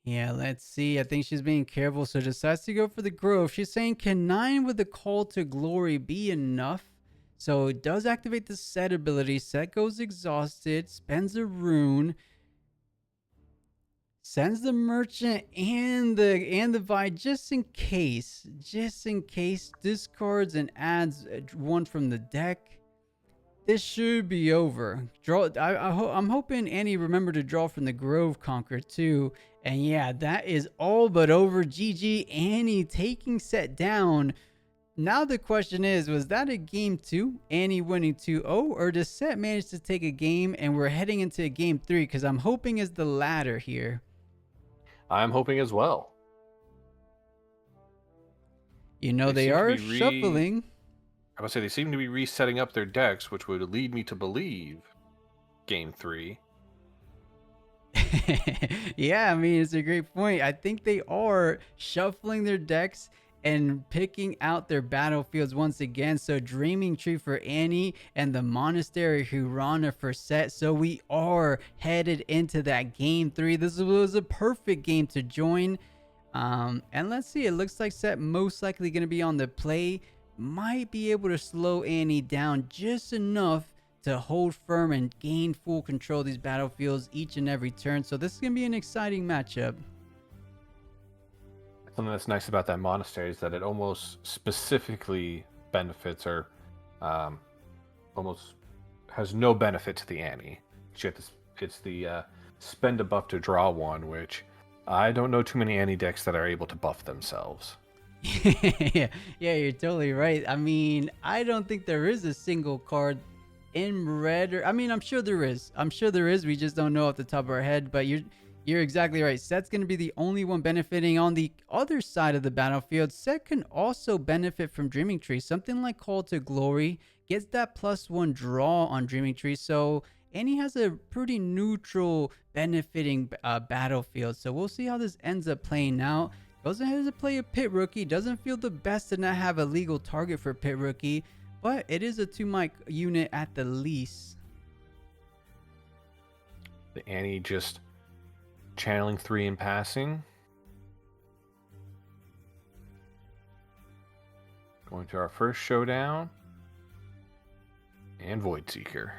Yeah, let's see. I think she's being careful, so decides to go for the Grove. She's saying, can 9 with the Call to Glory be enough? So it does activate the Set ability. Set goes exhausted, spends a rune, sends the Merchant and the Vi just in case, discards and adds one from the deck. This should be over. I'm hoping Annie remembered to draw from the Grove Conquer too. And yeah, that is all but over. GG, Annie taking Sett down. Now the question is, was that a game 2? Annie winning 2-0? Or does Sett manage to take a game and we're heading into a game 3? Because I'm hoping it's the latter here. I'm hoping as well. You know, they are shuffling. I would say they seem to be resetting up their decks, which would lead me to believe game 3. Yeah, I mean, it's a great point. I think they are shuffling their decks and picking out their battlefields once again. So Dreaming Tree for Annie and the Monastery Hurana for Sett. So we are headed into that game 3. This was a perfect game to join. And let's see, it looks like Sett most likely going to be on the play. Might be able to slow Annie down just enough to hold firm and gain full control of these battlefields each and every turn. So this is going to be an exciting matchup. Something that's nice about that monastery is that it almost specifically benefits or almost has no benefit to the Annie. It's the spend a buff to draw one, which I don't know too many Annie decks that are able to buff themselves. Yeah, you're totally right. I mean, I don't think there is a single card in red. I mean, I'm sure there is. We just don't know off the top of our head. But you're exactly right. Sett's going to be the only one benefiting on the other side of the battlefield. Sett can also benefit from Dreaming Tree. Something like Call to Glory gets that +1 draw on Dreaming Tree. So Annie has a pretty neutral benefiting battlefield. So we'll see how this ends up playing out. Goes ahead to play a Pit Rookie. Doesn't feel the best to not have a legal target for Pit Rookie, but it is a 2-mic unit at the least. The Annie just channeling 3 and passing. Going to our first showdown. And Void Seeker.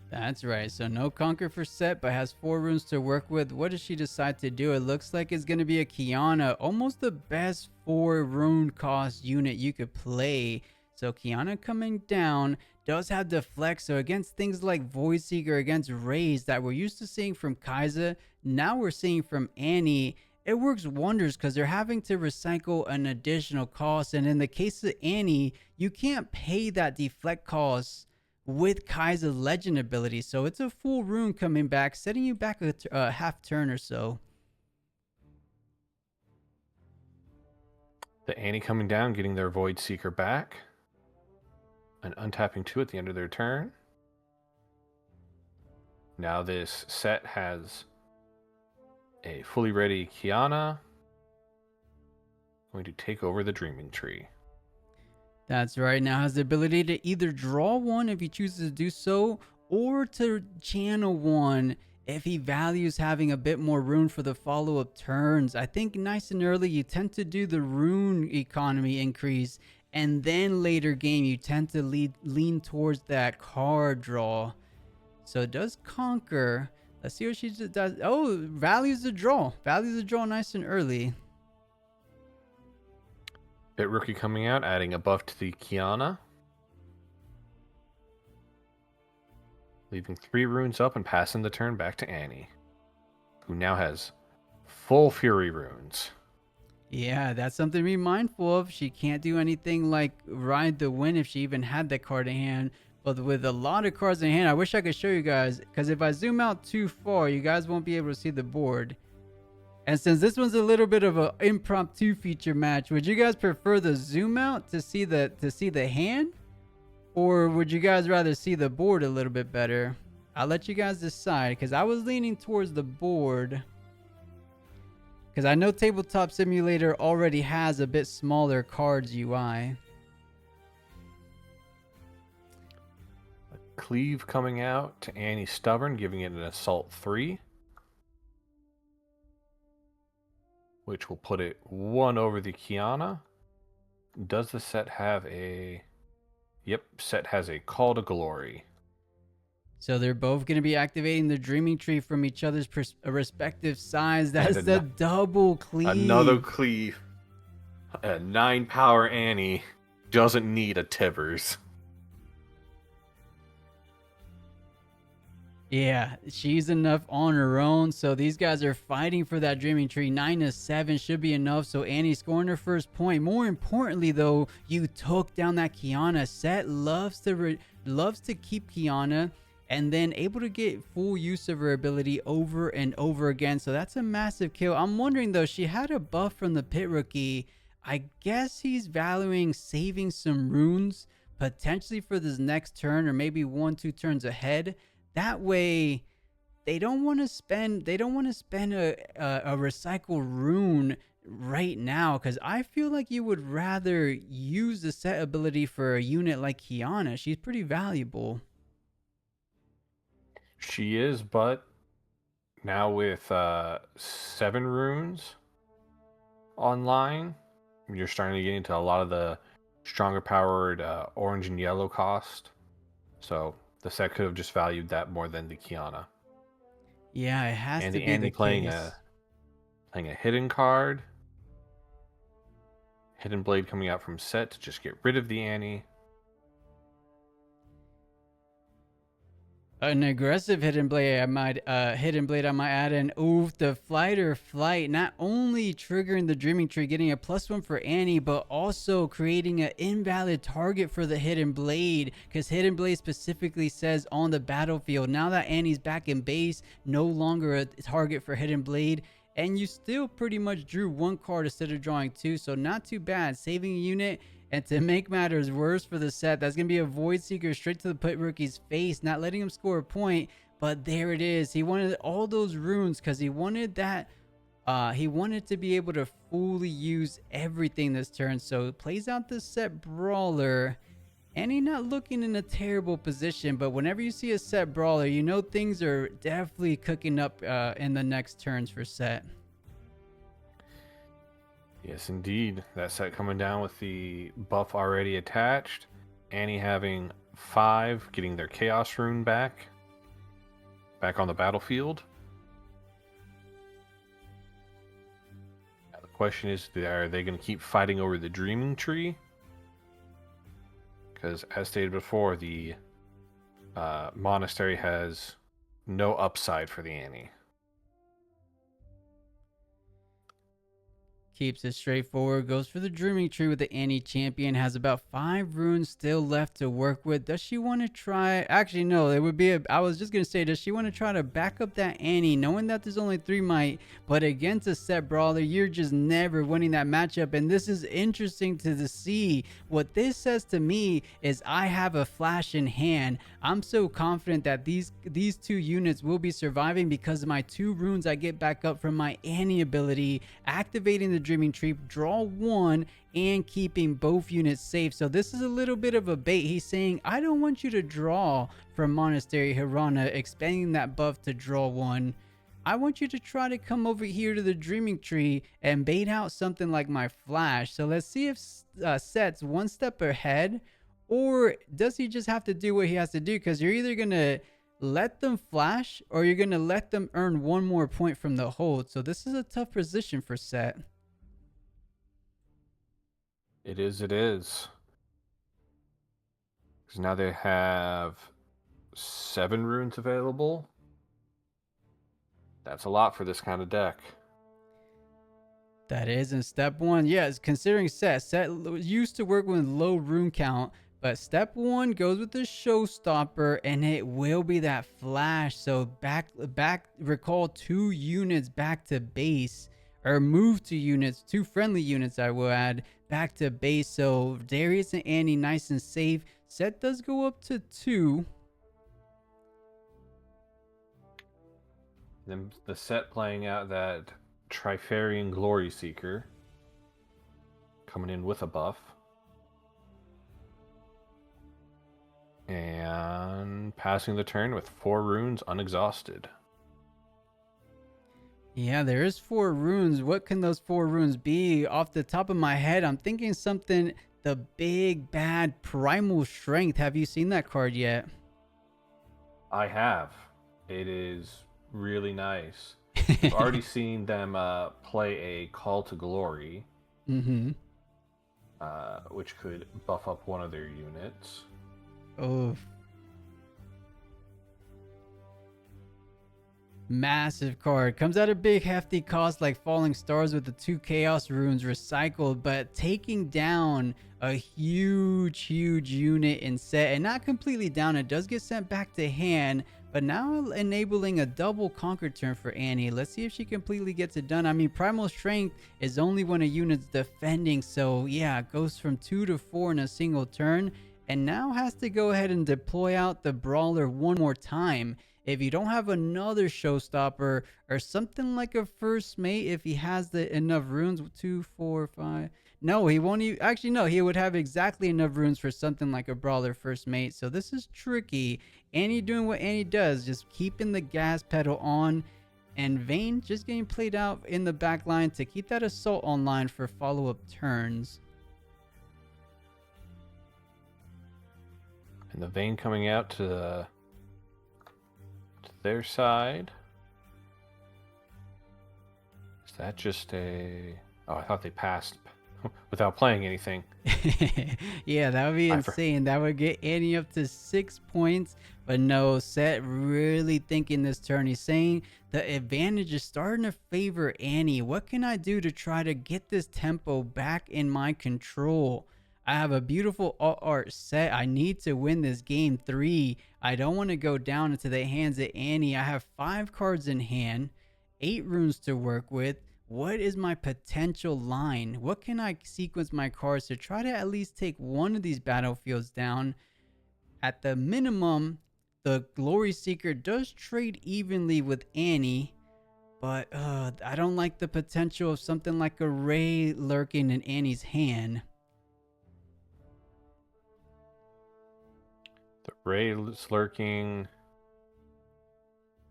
That's right. So no Conquer for Sett, but has 4 runes to work with. What does she decide to do? It looks like it's going to be a Kiana. Almost the best 4 rune cost unit you could play. So Kiana coming down does have Deflect. So against things like Void Seeker, against Raze that we're used to seeing from Kai'Sa, now we're seeing from Annie. It works wonders because they're having to recycle an additional cost. And in the case of Annie, you can't pay that Deflect cost with Kai'Sa's legend ability. So it's a full rune coming back, setting you back a half turn or so. The Annie coming down, getting their Void Seeker back. And untapping 2 at the end of their turn. Now this Sett has a fully ready Kiana. Going to take over the Dreaming Tree. That's right. Now has the ability to either draw 1 if he chooses to do so, or to channel 1 if he values having a bit more rune for the follow-up turns. I think nice and early you tend to do the rune economy increase, and then later game you tend to lean towards that card draw. So it does Conquer. Let's see what she does. Oh, values the draw. Values the draw nice and early. Pit Rookie coming out, adding a buff to the Kiana. Leaving 3 runes up and passing the turn back to Annie, who now has full Fury runes. Yeah, that's something to be mindful of. She can't do anything like ride the wind if she even had that card in hand. But with a lot of cards in hand, I wish I could show you guys, because if I zoom out too far, you guys won't be able to see the board. And since this one's a little bit of an impromptu feature match, would you guys prefer the zoom out to see the hand? Or would you guys rather see the board a little bit better? I'll let you guys decide, because I was leaning towards the board. Because I know Tabletop Simulator already has a bit smaller cards UI. Cleave coming out to Annie Stubborn, giving it an Assault 3. which will put it 1 over the Kiana. Does the set have a... Yep, Sett has a Call to Glory. So they're both going to be activating the Dreaming Tree from each other's respective sides. And That's the double another cleave. cleave. A 9 power Annie doesn't need a Tivers. Yeah, she's enough on her own. So these guys are fighting for that Dreaming Tree. 9-7 should be enough. So Annie scoring her first point. More importantly, though, you took down that Kiana. Sett loves to keep Kiana and then able to get full use of her ability over and over again. So that's a massive kill. I'm wondering, though, she had a buff from the pit rookie. I guess he's valuing saving some runes potentially for this next turn, or maybe 1-2 turns ahead. That way, they don't want to spend a recycle rune right now, because I feel like you would rather use the Sett ability for a unit like Kiana. She's pretty valuable. She is, but now with 7 runes online, you're starting to get into a lot of the stronger powered orange and yellow cost. So the Sett could have just valued that more than the Kiana. Yeah, it has and to the be Annie the case. playing a hidden card. Hidden Blade coming out from Sett to just get rid of the Annie. An aggressive hidden blade, I might add in. Oof, the flight or flight, not only triggering the Dreaming Tree, getting a +1 for Annie, but also creating an invalid target for the hidden blade, because hidden blade specifically says on the battlefield. Now that Annie's back in base, no longer a target for hidden blade, and you still pretty much drew 1 card instead of drawing 2, so not too bad. Saving a unit. And to make matters worse for the Sett, that's going to be a Void Seeker straight to the pit rookie's face, not letting him score a point. But there it is. He wanted all those runes because he wanted that. He wanted to be able to fully use everything this turn. So plays out the Sett Brawler. And he's not looking in a terrible position. But whenever you see a Sett Brawler, you know things are definitely cooking up in the next turns for Sett. Yes, indeed. That Sett coming down with the buff already attached. Annie having 5, getting their Chaos Rune back on the battlefield. Now the question is, are they going to keep fighting over the Dreaming Tree? Because as stated before, the monastery has no upside for the Annie. Keeps it straightforward, goes for the Dreaming Tree with the Annie champion, has about 5 runes still left to work with. Does she want to try? Actually, no, it would be I was just going to say, does she want to try to back up that Annie, knowing that there's only 3 might, but against a Sett Brawler, you're just never winning that matchup. And this is interesting to see. What this says to me is I have a flash in hand. I'm so confident that these 2 units will be surviving because of my 2 runes I get back up from my Annie ability, activating the Dreaming Tree, draw 1, and keeping both units safe. So this is a little bit of a bait. He's saying, I don't want you to draw from Monastery Hirana, expanding that buff to draw 1. I want you to try to come over here to the Dreaming Tree and bait out something like my flash. So let's see if Sett's 1 step ahead, or does he just have to do what he has to do? Because you're either going to let them flash or you're going to let them earn 1 more point from the hold. So this is a tough position for Sett. It is. Because now they have 7 runes available. That's a lot for this kind of deck. That is in step 1. Yes, considering Sett used to work with low rune count, but step 1 goes with the showstopper, and it will be that flash. So recall 2 units back to base, or move 2 units, 2 friendly units I will add, back to base. So Darius and Annie nice and safe. Sett does go up to 2. Then the Sett playing out that Trifarian Glory Seeker, coming in with a buff. And passing the turn with 4 runes unexhausted. Yeah, there is 4 runes. What can those 4 runes be? Off the top of my head, I'm thinking something, the big bad primal strength. Have you seen that card yet? I have. It is really nice. I've already seen them play a Call to Glory, Mm-hmm. which could buff up one of their units. Oh, massive card. Comes at a big hefty cost like Falling Stars with the 2 Chaos runes recycled, but taking down a huge unit in Sett, and not completely down. It does get sent back to hand, but now enabling a double conquer turn for Annie. Let's see if she completely gets it done. I mean, Primal Strength is only when a unit's defending, so yeah, it goes from 2 to 4 in a single turn, and now has to go ahead and deploy out the Brawler one more time. If you don't have another showstopper or something like a first mate, if he has the enough runes, 2, 4, 5. No, he won't even, actually, no, he would have exactly enough runes for something like a brawler first mate. So this is tricky. Annie doing what Annie does, just keeping the gas pedal on, and Vayne just getting played out in the back line to keep that assault online for follow-up turns. And the Vayne coming out to their side. Is that just a... Oh, I thought they passed without playing anything. Yeah, that would be insane. That would get Annie up to 6 points. But no, Sett really thinking this turn. He's saying the advantage is starting to favor Annie. What can I do to try to get this tempo back in my control? I have a beautiful art set. I need to win this game 3. I don't want to go down into the hands of Annie. I have 5 cards in hand, 8 runes to work with. What is my potential line? What can I sequence my cards to try to at least take one of these battlefields down? At the minimum, the Glory Seeker does trade evenly with Annie, but I don't like the potential of something like a Ray lurking in Annie's hand. The Ray is lurking.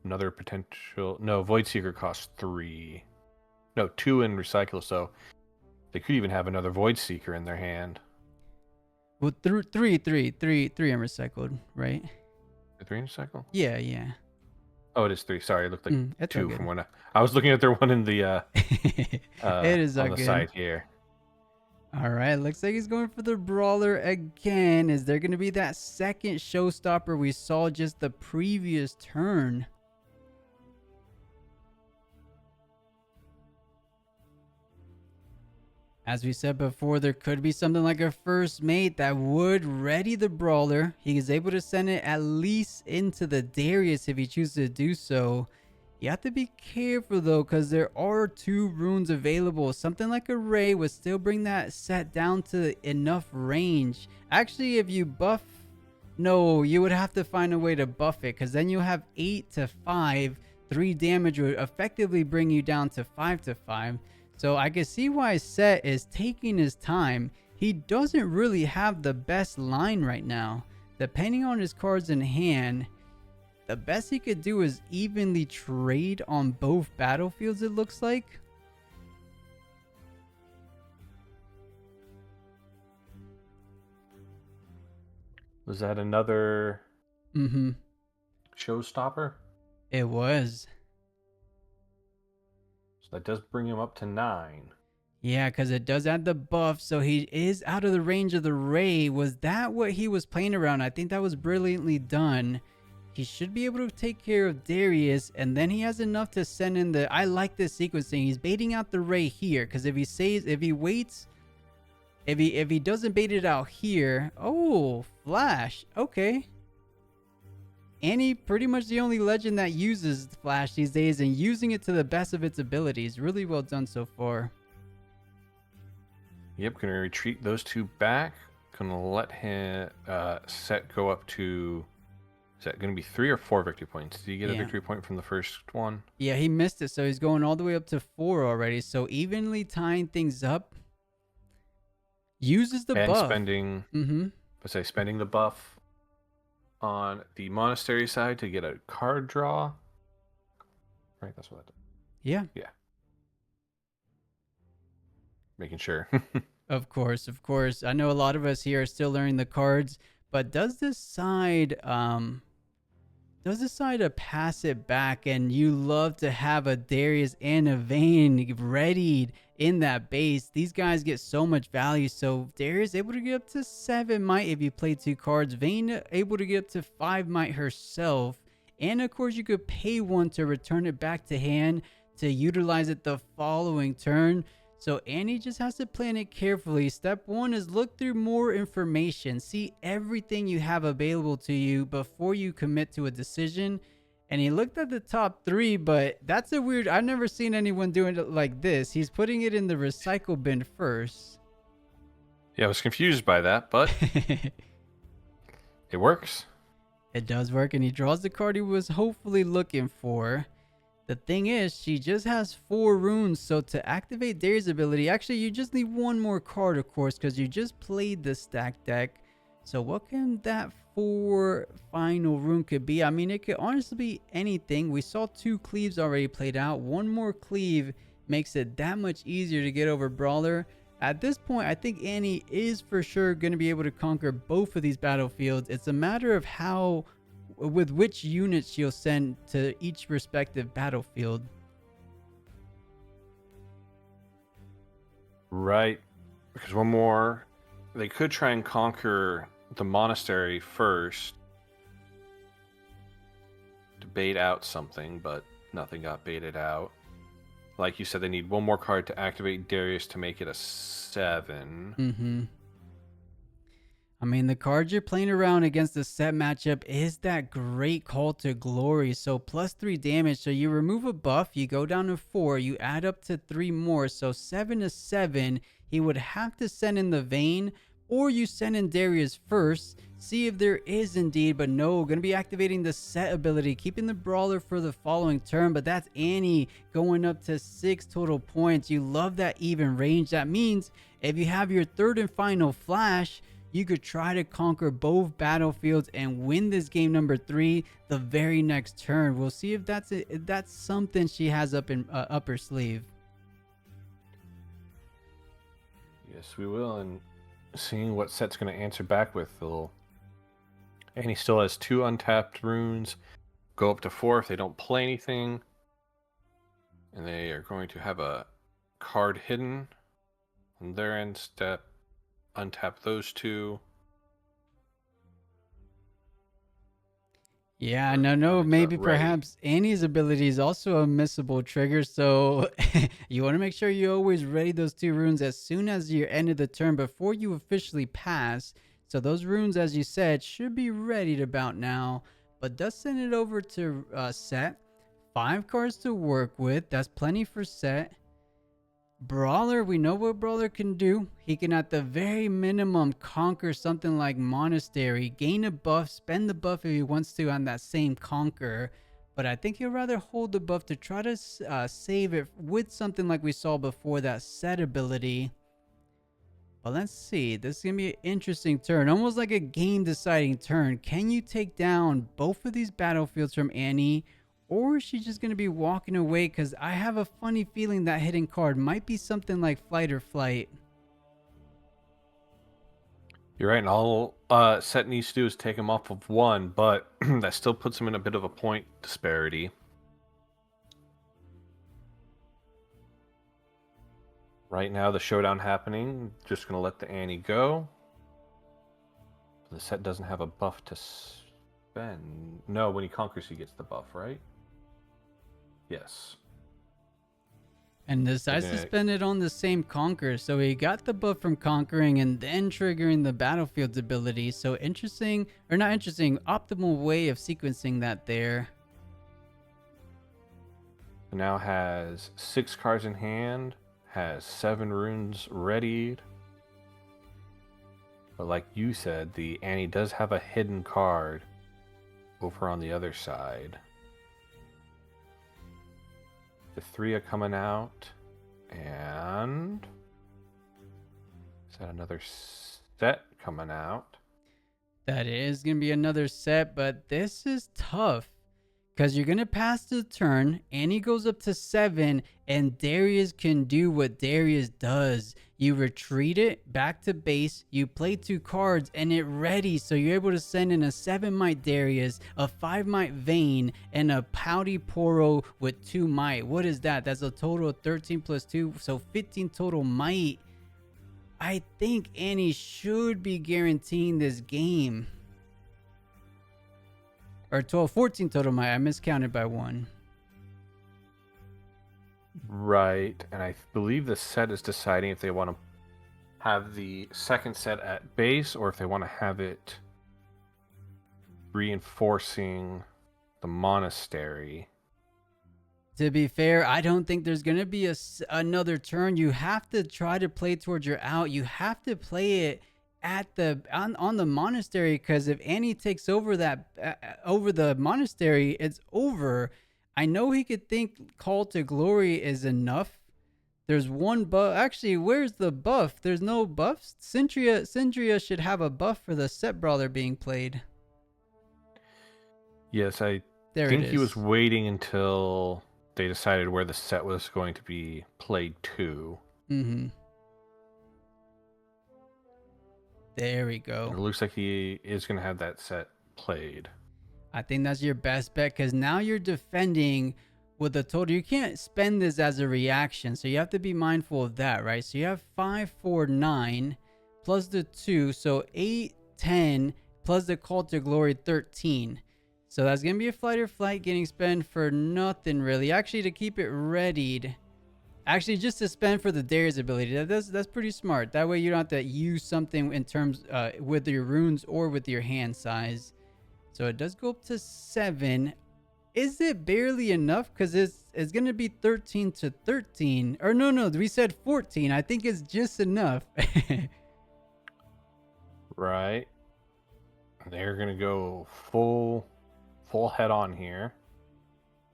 Another potential... No, Void Seeker costs 3. No, 2 in recycle, so they could even have another Void Seeker in their hand. Well, three in recycled, right? 3 in recycle? Yeah. Oh, it is 3. Sorry, it looked like 2 from when I was looking at their one in the it is on the good. side here. All right, looks like he's going for the Brawler again. Is there going to be that second showstopper we saw just the previous turn? As we said before, there could be something like a first mate that would ready the Brawler. He is able to send it at least into the Darius if he chooses to do so. You have to be careful though, because there are 2 runes available. Something like a Ray would still bring that Sett down to enough range. Actually, if you buff... No, you would have to find a way to buff it, because then you have 8 to 5. 3 damage would effectively bring you down to 5 to 5. So I can see why Sett is taking his time. He doesn't really have the best line right now. Depending on his cards in hand, the best he could do is evenly trade on both battlefields, it looks like. Was that another showstopper? It was. So that does bring him up to 9. Yeah, because it does add the buff, so he is out of the range of the Ray. Was that what he was playing around? I think that was brilliantly done. He should be able to take care of Darius, and then he has enough to send in the... I like this sequencing. He's baiting out the Ray here, because if he waits... If he doesn't bait it out here... Oh, Flash. Okay. Annie, pretty much the only legend that uses Flash these days, and using it to the best of its abilities. Really well done so far. Yep, gonna retreat those 2 back. Gonna let him Sett go up to... Is that gonna be 3 or 4 victory points? Did you get a victory point from the first one? Yeah, he missed it, so he's going all the way up to 4 already. So evenly tying things up. Uses the buff. And spending... spending the buff on the monastery side to get a card draw. Right, that's what I did. Yeah. Yeah, making sure. Of course, of course. I know a lot of us here are still learning the cards, but does decide to pass it back, and you love to have a Darius and a Vayne readied in that base. These guys get so much value. So Darius able to get up to 7 might if you play 2 cards. Vayne able to get up to 5 might herself. And of course, you could pay 1 to return it back to hand to utilize it the following turn. So Annie just has to plan it carefully. Step 1 is look through more information. See everything you have available to you before you commit to a decision. And he looked at the top 3, but that's a weird... I've never seen anyone doing it like this. He's putting it in the recycle bin first. Yeah, I was confused by that, but it works. It does work, and he draws the card he was hopefully looking for. The thing is, she just has 4 runes, so to activate Darius' ability, actually you just need 1 more card, of course, because you just played the stack deck. So what can that 4 final rune could be? I mean, it could honestly be anything. We saw 2 cleaves already played out. 1 more cleave makes it that much easier to get over Brawler. At this point, I think Annie is for sure going to be able to conquer both of these battlefields. It's a matter of how... with which units she'll send to each respective battlefield. Right. Because one more, they could try and conquer the monastery first to bait out something, but nothing got baited out. Like you said, they need 1 more card to activate Darius to make it a 7. I mean, the card you're playing around against the Sett matchup is that great call to glory. So +3 damage. So you remove a buff, you go down to 4, you add up to 3 more. So 7 to 7. He would have to send in the Vayne, or you send in Darius first. See if there is indeed, but no, going to be activating the Sett ability, keeping the Brawler for the following turn. But that's Annie going up to 6 total points. You love that even range. That means if you have your 3rd and final flash, you could try to conquer both battlefields and win this game number 3 the very next turn. We'll see if that's something she has up her sleeve. Yes, we will. And seeing what Sett's going to answer back with. And he still has 2 untapped runes. Go up to 4 if they don't play anything. And they are going to have a card hidden on their end step. Untap those 2. Yeah, no, maybe perhaps Annie's ability is also a missable trigger, so you want to make sure you always ready those 2 runes as soon as you end of the turn before you officially pass. So those runes, as you said, should be ready about now, but does send it over to Sett. 5 cards to work with, that's plenty for Sett. Brawler, we know what Brawler can do. He can at the very minimum conquer something like Monastery, gain a buff, spend the buff if he wants to on that same conquer. But I think he'll rather hold the buff to try to save it with something like we saw before, that Sett ability. But let's see, this is going to be an interesting turn, almost like a game deciding turn. Can you take down both of these battlefields from Annie? Or is she just going to be walking away? Because I have a funny feeling that hidden card might be something like Flight or Flight. You're right, and all Sett needs to do is take him off of 1, but that still puts him in a bit of a point disparity. Right now, the showdown happening. Just going to let the Annie go. The Sett doesn't have a buff to spend. No, when he conquers, he gets the buff, right? Yes. And decides to spend it on the same conquer. So he got the buff from conquering and then triggering the battlefield's ability. So interesting, or not interesting, optimal way of sequencing that there. Now has 6 cards in hand, has 7 runes readied. But like you said, the Annie does have a hidden card over on the other side. The 3 are coming out, and is that another Sett coming out? That is going to be another Sett, but this is tough Because you're going to pass the turn. Annie goes up to 7. And Darius can do what Darius does. You retreat it back to base. You play 2 cards. And it ready. So you're able to send in a 7 might Darius. A 5 might Vayne. And a Pouty Poro with 2 might. What is that? That's a total of 13 plus 2. So 15 total might. I think Annie should be guaranteeing this game. Or 12, 14 total might. I miscounted by 1. Right. And I believe the set is deciding if they want to have the second set at base or if they want to have it reinforcing the monastery. To be fair, I don't think there's going to be another turn. You have to try to play towards your out. You have to play it at the on the monastery, because if Annie takes over that over the monastery, it's over. I know he could think Call to Glory is enough. There's one buff. Actually, where's the buff? There's no buffs. Syndria should have a buff for the Sett Brawler being played. Yes, I think he was waiting until they decided where the set was going to be played to. Mm-hmm. There we go. It looks like he is going to have that set played. I think that's your best bet, because now you're defending with a total. You can't spend this as a reaction, so you have to be mindful of that, right? So you have 5, 4, 9 plus the 2, so 8, 10 plus the Call to Glory 13. So that's going to be a Flight or Flight getting spent for nothing really. Actually, to keep it readied. Actually, just to spend for the Darius ability. That's pretty smart. That way you don't have to use something in terms with your runes or with your hand size. So it does go up to 7. Is it barely enough? Because it's going to be 13 to 13. Or no, we said 14. I think it's just enough. Right. They're going to go full head on here.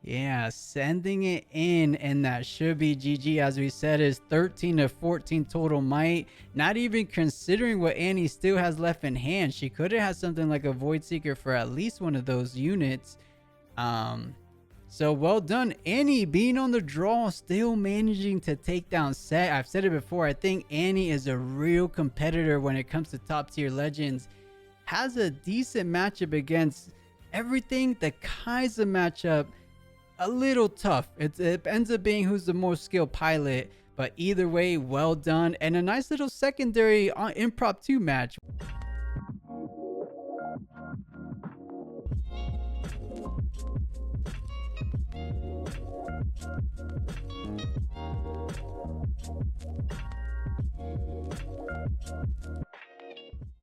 Yeah, sending it in, and that should be GG. As we said, is 13 to 14 total might. Not even considering what Annie still has left in hand. She could have had something like a Void Seeker for at least one of those units. So well done, Annie, being on the draw, still managing to take down Sett. I've said it before, I think Annie is a real competitor when it comes to top tier legends. Has a decent matchup against everything. The Kai'Sa matchup, a little tough. It ends up being who's the more skilled pilot, but either way, well done. And a nice little secondary impromptu match.